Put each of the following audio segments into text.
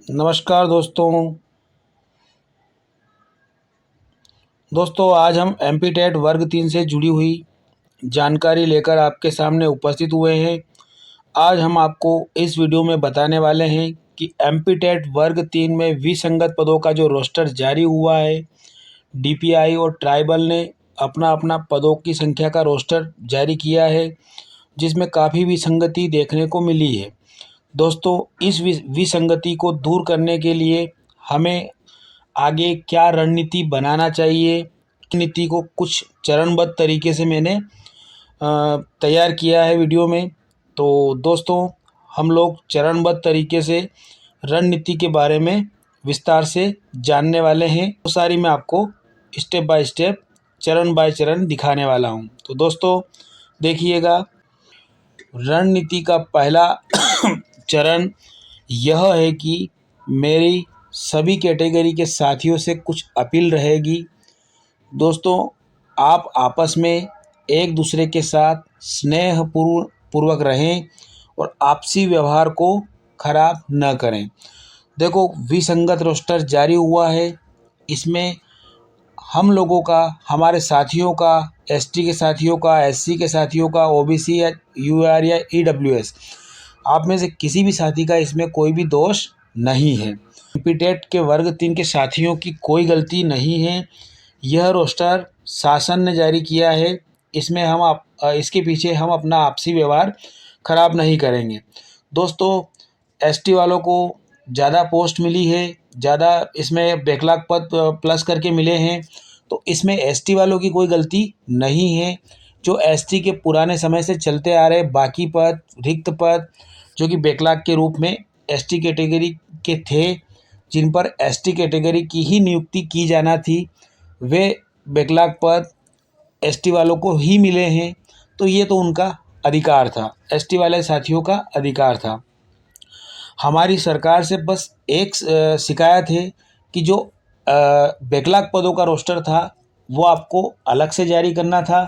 नमस्कार दोस्तों आज हम एमपीटेट वर्ग 3 से जुड़ी हुई जानकारी लेकर आपके सामने उपस्थित हुए हैं। आज हम आपको इस वीडियो में बताने वाले हैं कि एमपीटेट वर्ग 3 में विसंगत पदों का जो रोस्टर जारी हुआ है, डीपीआई और ट्राइबल ने अपना अपना पदों की संख्या का रोस्टर जारी किया है, जिसमें काफ़ी विसंगति देखने को मिली है। दोस्तों इस विसंगति को दूर करने के लिए हमें आगे क्या रणनीति बनाना चाहिए, नीति को कुछ चरणबद्ध तरीके से मैंने तैयार किया है वीडियो में। तो दोस्तों हम लोग चरणबद्ध तरीके से रणनीति के बारे में विस्तार से जानने वाले हैं। तो सारी मैं आपको स्टेप बाय स्टेप, चरण बाय चरण दिखाने वाला हूं। तो दोस्तों देखिएगा, रणनीति का पहला चरण यह है कि मेरी सभी कैटेगरी के साथियों से कुछ अपील रहेगी। दोस्तों आप आपस में एक दूसरे के साथ स्नेहपूर्वक रहें और आपसी व्यवहार को खराब न करें। देखो, विसंगत रोस्टर जारी हुआ है, इसमें हम लोगों का, हमारे साथियों का, एसटी के साथियों का, एससी के साथियों का, ओबीसी या यूआर या ईडब्ल्यूएस, आप में से किसी भी साथी का इसमें कोई भी दोष नहीं है। एमपीटेट के वर्ग 3 के साथियों की कोई गलती नहीं है। यह रोस्टर शासन ने जारी किया है। इसमें इसके पीछे हम अपना आपसी व्यवहार खराब नहीं करेंगे। दोस्तों एसटी वालों को ज़्यादा पोस्ट मिली है, ज़्यादा इसमें बैकलॉग पद प्लस करके मिले हैं, तो इसमें एसटी वालों की कोई गलती नहीं है। जो एसटी के पुराने समय से चलते आ रहे बाकी पद, रिक्त पद, जो कि बैकलॉग के रूप में एसटी कैटेगरी के थे, जिन पर एसटी कैटेगरी की ही नियुक्ति की जाना थी, वे बैकलॉग पद एसटी वालों को ही मिले हैं। तो ये तो उनका अधिकार था, एसटी वाले साथियों का अधिकार था। हमारी सरकार से बस एक शिकायत है कि जो बैकलॉग पदों का रोस्टर था वो आपको अलग से जारी करना था।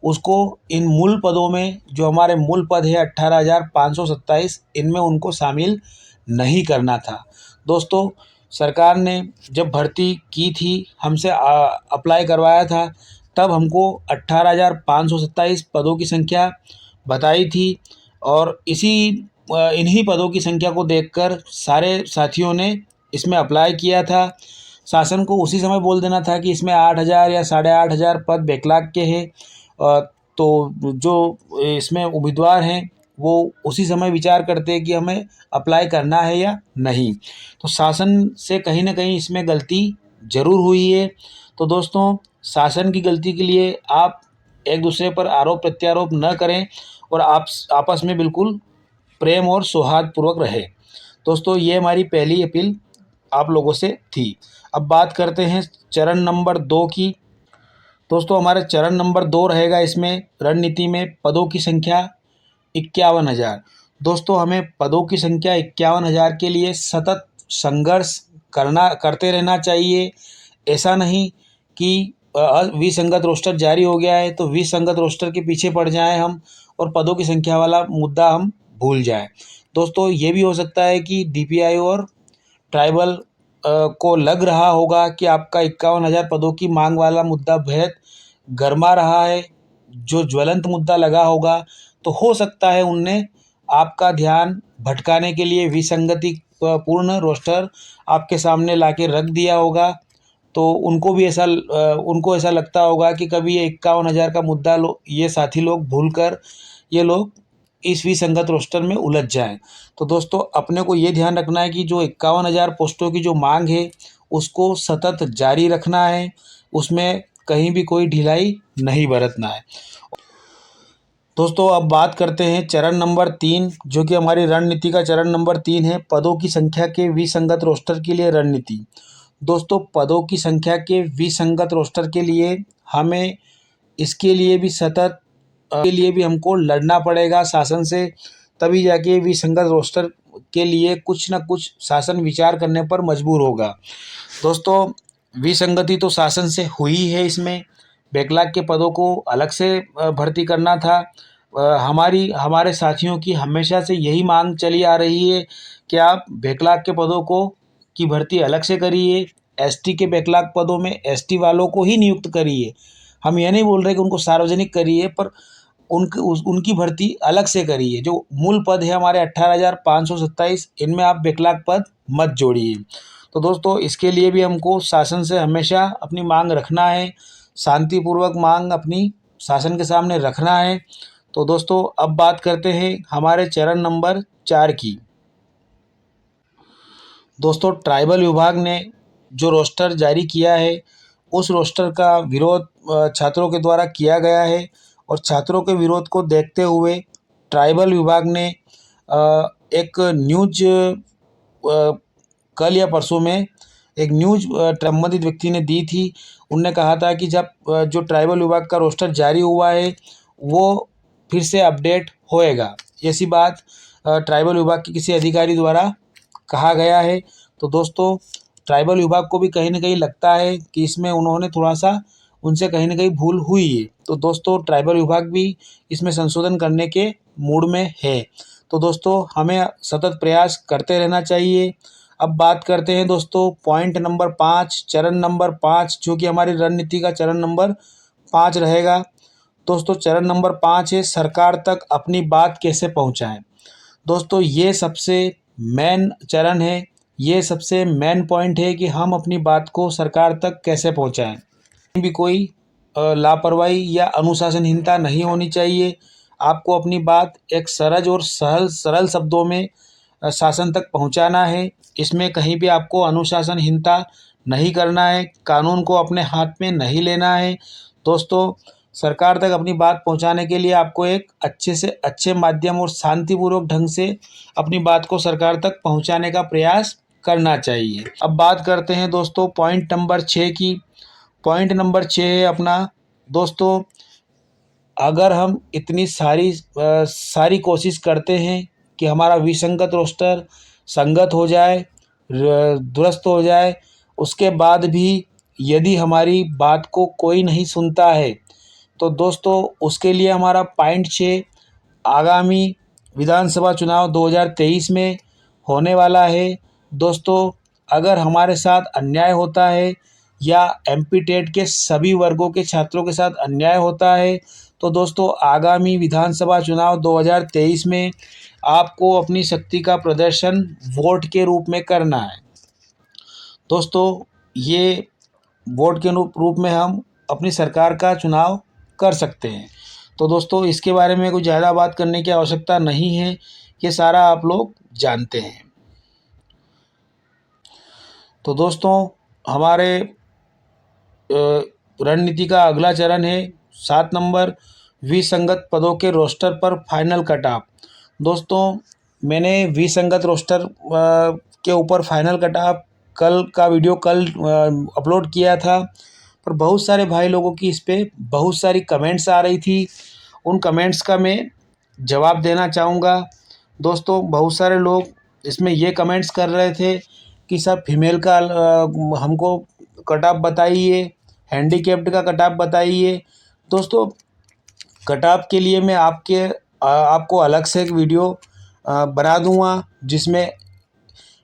उसको इन मूल पदों में, जो हमारे मूल पद है 18,527, इनमें उनको शामिल नहीं करना था। दोस्तों सरकार ने जब भर्ती की थी, हमसे अप्लाई करवाया था, तब हमको 18,527 पदों की संख्या बताई थी और इन्हीं पदों की संख्या को देखकर सारे साथियों ने इसमें अप्लाई किया था। शासन को उसी समय बोल देना था कि इसमें 8,000 या 8,500 पद बैकलॉग के हैं, तो जो इसमें उम्मीदवार हैं वो उसी समय विचार करते हैं कि हमें अप्लाई करना है या नहीं। तो शासन से कहीं ना कहीं इसमें गलती ज़रूर हुई है। तो दोस्तों शासन की गलती के लिए आप एक दूसरे पर आरोप प्रत्यारोप न करें और आप आपस में बिल्कुल प्रेम और सौहार्दपूर्वक रहे। दोस्तों ये हमारी पहली अपील आप लोगों से थी। अब बात करते हैं चरण नंबर 2 की। दोस्तों हमारा चरण नंबर 2 रहेगा इसमें रणनीति में पदों की संख्या 51,000। दोस्तों हमें पदों की संख्या 51,000 के लिए सतत संघर्ष करते रहना चाहिए। ऐसा नहीं कि विसंगत रोस्टर जारी हो गया है तो विसंगत रोस्टर के पीछे पड़ जाएं हम और पदों की संख्या वाला मुद्दा हम भूल जाएं। दोस्तों ये भी हो सकता है कि डीपीआई और ट्राइबल को लग रहा होगा कि आपका 51,000 पदों की मांग वाला मुद्दा बेहद गर्मा रहा है, जो ज्वलंत मुद्दा लगा होगा, तो हो सकता है उनने आपका ध्यान भटकाने के लिए विसंगति पूर्ण रोस्टर आपके सामने लाके रख दिया होगा। तो उनको ऐसा लगता होगा कि कभी ये 51,000 का मुद्दा ये साथी लोग भूलकर ये लोग इस विसंगत रोस्टर में उलझ जाएं। तो दोस्तों अपने को ये ध्यान रखना है कि जो 51,000 पोस्टों की जो मांग है उसको सतत जारी रखना है, उसमें कहीं भी कोई ढिलाई नहीं बरतना है। दोस्तों अब बात करते हैं चरण नंबर 3, जो कि हमारी रणनीति का चरण नंबर 3 है, पदों की संख्या के विसंगत रोस्टर के लिए रणनीति। दोस्तों पदों की संख्या के विसंगत रोस्टर के लिए हमें इसके लिए भी हमको लड़ना पड़ेगा शासन से, तभी जाके विसंगत रोस्टर के लिए कुछ ना कुछ शासन विचार करने पर मजबूर होगा। दोस्तों विसंगति तो शासन से हुई है, इसमें बैकलॉग के पदों को अलग से भर्ती करना था, हमारे साथियों की हमेशा से यही मांग चली आ रही है कि आप बैकलॉग के पदों को की भर्ती अलग से करिए, एसटी के बैकलॉग पदों में एसटी वालों को ही नियुक्त करिए। हम ये नहीं बोल रहे कि उनको सार्वजनिक करिए, पर उनकी भर्ती अलग से करिए। जो मूल पद है हमारे 18,527, इनमें आप बैकलॉग पद मत जोड़िए। तो दोस्तों, इसके लिए भी हमको शासन से हमेशा अपनी मांग रखना है, शांतिपूर्वक मांग अपनी शासन के सामने रखना है। तो दोस्तों, अब बात करते हैं हमारे चरण नंबर 4 की। दोस्तों, ट्राइबल विभाग ने जो रोस्टर जारी किया है, उस रोस्टर का विरोध छात्रों के द्वारा किया गया है, और छात्रों के विरोध को देखते हुए ट्राइबल विभाग ने एक न्यूज कल या परसों में एक न्यूज संबंधित व्यक्ति ने दी थी। उनने कहा था कि जब जो ट्राइबल विभाग का रोस्टर जारी हुआ है, वो फिर से अपडेट होएगा। ऐसी बात ट्राइबल विभाग के किसी अधिकारी द्वारा कहा गया है। तो दोस्तों, ट्राइबल विभाग को भी कहीं न कहीं लगता है कि इसमें उन्होंने थोड़ा-सा उनसे कहीं न कहीं भूल हुई है। तो दोस्तों, ट्राइबल विभाग भी इसमें संशोधन करने के मूड में है। तो दोस्तों, हमें सतत प्रयास करते रहना चाहिए। अब बात करते हैं दोस्तों पॉइंट नंबर 5, चरण नंबर 5, जो कि हमारी रणनीति का चरण नंबर 5 रहेगा। दोस्तों, चरण नंबर 5 है सरकार तक अपनी बात कैसे पहुँचाएँ। दोस्तों, ये सबसे मेन चरण है, ये सबसे मेन पॉइंट है कि हम अपनी बात को सरकार तक कैसे पहुँचाएँ। कहीं भी कोई लापरवाही या अनुशासनहीनता नहीं होनी चाहिए। आपको अपनी बात एक सरल और सरल शब्दों में शासन तक पहुँचाना है। इसमें कहीं भी आपको अनुशासनहीनता नहीं करना है, कानून को अपने हाथ में नहीं लेना है। दोस्तों, सरकार तक अपनी बात पहुँचाने के लिए आपको एक अच्छे से अच्छे माध्यम और शांतिपूर्वक ढंग से अपनी बात को सरकार तक पहुँचाने का प्रयास करना चाहिए। अब बात करते हैं दोस्तों पॉइंट नंबर 6 की। पॉइंट नंबर 6 है अपना दोस्तों, अगर हम इतनी सारी कोशिश करते हैं कि हमारा विसंगत रोस्टर संगत हो जाए, दुरुस्त हो जाए, उसके बाद भी यदि हमारी बात को कोई नहीं सुनता है, तो दोस्तों उसके लिए हमारा पॉइंट 6 आगामी विधानसभा चुनाव 2023 में होने वाला है। दोस्तों, अगर हमारे साथ अन्याय होता है या एमपी टेट के सभी वर्गों के छात्रों के साथ अन्याय होता है, तो दोस्तों आगामी विधानसभा चुनाव 2023 में आपको अपनी शक्ति का प्रदर्शन वोट के रूप में करना है। दोस्तों, ये वोट के रूप में हम अपनी सरकार का चुनाव कर सकते हैं। तो दोस्तों, इसके बारे में कुछ ज़्यादा बात करने की आवश्यकता नहीं है, ये सारा आप लोग जानते हैं। तो दोस्तों, हमारे रणनीति का अगला चरण है 7 नंबर, विसंगत पदों के रोस्टर पर फाइनल कट ऑफ। दोस्तों, मैंने विसंगत रोस्टर के ऊपर फाइनल कट ऑफ कल का वीडियो अपलोड किया था, पर बहुत सारे भाई लोगों की इस पे बहुत सारी कमेंट्स आ रही थी। उन कमेंट्स का मैं जवाब देना चाहूँगा। दोस्तों, बहुत सारे लोग इसमें ये कमेंट्स कर रहे थे कि सर फीमेल का हमको कट ऑफ बताइए, हैंडीकैप्ड का कट ऑफ बताइए। दोस्तों, कट ऑफ के लिए मैं आपको अलग से एक वीडियो बना दूंगा, जिसमें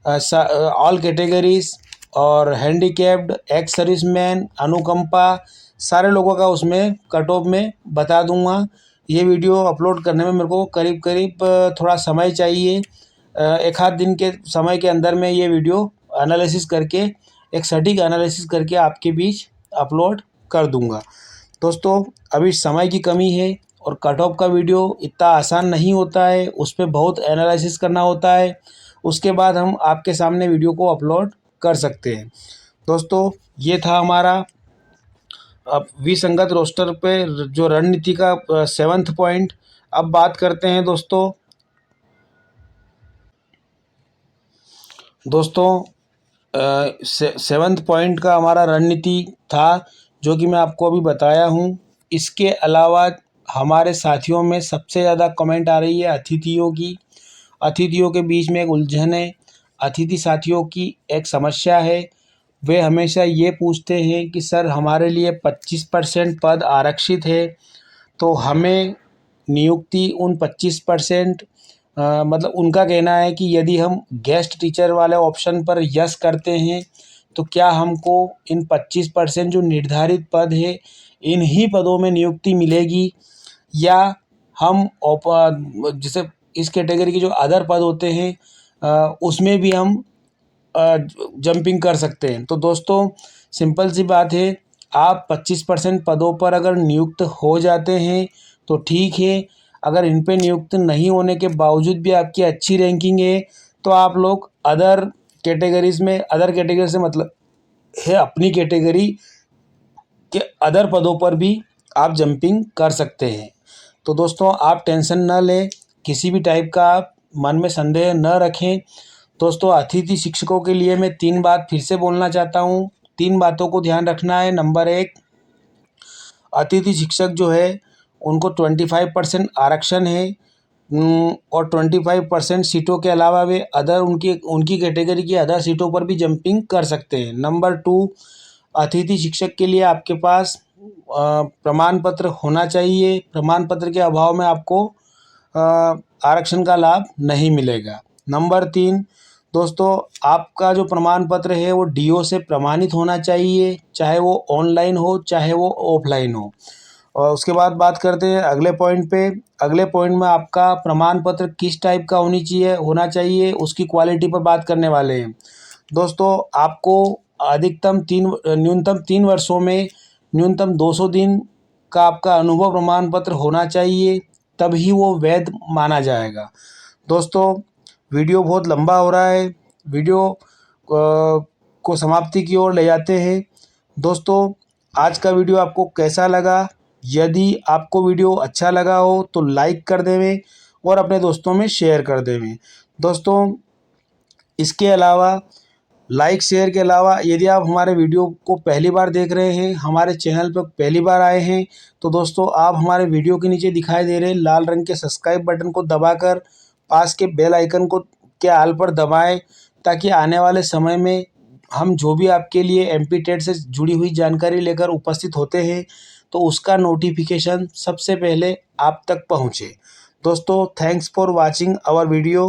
ऑल कैटेगरीज और हैंडीकैप्ड, एक्स सर्विसमैन, अनुकंपा, सारे लोगों का उसमें कट ऑफ में बता दूंगा। ये वीडियो अपलोड करने में मेरे को करीब थोड़ा समय चाहिए। एक आध दिन के समय के अंदर में ये वीडियो एनालिसिस करके, एक सटीक एनालिसिस करके आपके बीच अपलोड कर दूंगा। दोस्तों, अभी समय की कमी है और कट ऑफ का वीडियो इतना आसान नहीं होता है, उस पर बहुत एनालिसिस करना होता है, उसके बाद हम आपके सामने वीडियो को अपलोड कर सकते हैं। दोस्तों, ये था हमारा अब विसंगत रोस्टर पे जो रणनीति का 7th पॉइंट। अब बात करते हैं दोस्तों 7th पॉइंट का हमारा रणनीति था, जो कि मैं आपको अभी बताया हूँ। इसके अलावा हमारे साथियों में सबसे ज़्यादा कमेंट आ रही है अतिथियों की। अतिथियों के बीच में एक उलझन है। अतिथि साथियों की एक समस्या है, वे हमेशा ये पूछते हैं कि सर हमारे लिए 25% पद आरक्षित है, तो हमें नियुक्ति उन 25% मतलब उनका कहना है कि यदि हम गेस्ट टीचर वाले ऑप्शन पर यस करते हैं तो क्या हमको इन 25% जो निर्धारित पद है इन्हीं पदों में नियुक्ति मिलेगी, या हम जैसे इस कैटेगरी के जो अदर पद होते हैं उसमें भी हम जंपिंग कर सकते हैं। तो दोस्तों सिंपल सी बात है, आप 25% पदों पर अगर नियुक्त हो जाते हैं तो ठीक है, अगर इन पे नियुक्त नहीं होने के बावजूद भी आपकी अच्छी रैंकिंग है तो आप लोग अदर कैटेगरी से मतलब है अपनी कैटेगरी के अदर पदों पर भी आप जंपिंग कर सकते हैं। तो दोस्तों आप टेंशन न लें, किसी भी टाइप का आप मन में संदेह न रखें। दोस्तों अतिथि शिक्षकों के लिए मैं 3 बात फिर से बोलना चाहता हूँ। 3 बातों को ध्यान रखना है। नंबर 1, अतिथि शिक्षक जो है उनको 25% आरक्षण है और 25% सीटों के अलावा वे अदर उनकी कैटेगरी की अदर सीटों पर भी जंपिंग कर सकते हैं। नंबर 2, अतिथि शिक्षक के लिए आपके पास प्रमाण पत्र होना चाहिए। प्रमाण पत्र के अभाव में आपको आरक्षण का लाभ नहीं मिलेगा। नंबर 3, दोस्तों आपका जो प्रमाण पत्र है वो डीओ से प्रमाणित होना चाहिए, चाहे वो ऑनलाइन हो चाहे वो ऑफलाइन हो। और उसके बाद बात करते हैं अगले पॉइंट पे। अगले पॉइंट में आपका प्रमाण पत्र किस टाइप का होना चाहिए उसकी क्वालिटी पर बात करने वाले हैं। दोस्तों आपको न्यूनतम 3 वर्षों में न्यूनतम 200 दिन का आपका अनुभव प्रमाण पत्र होना चाहिए, तभी वो वैध माना जाएगा। दोस्तों वीडियो बहुत लंबा हो रहा है, वीडियो को समाप्ति की ओर ले जाते हैं। दोस्तों आज का वीडियो आपको कैसा लगा? यदि आपको वीडियो अच्छा लगा हो तो लाइक कर देवें और अपने दोस्तों में शेयर कर देवें। दोस्तों इसके अलावा लाइक शेयर के अलावा यदि आप हमारे वीडियो को पहली बार देख रहे हैं, हमारे चैनल पर पहली बार आए हैं, तो दोस्तों आप हमारे वीडियो के नीचे दिखाई दे रहे लाल रंग के सब्सक्राइब बटन को दबाकर पास के बेल आइकन को के आल पर दबाएं, ताकि आने वाले समय में हम जो भी आपके लिए एमपी टेट से जुड़ी हुई जानकारी लेकर उपस्थित होते हैं तो उसका नोटिफिकेशन सबसे पहले आप तक पहुँचे। दोस्तों thanks for watching our video.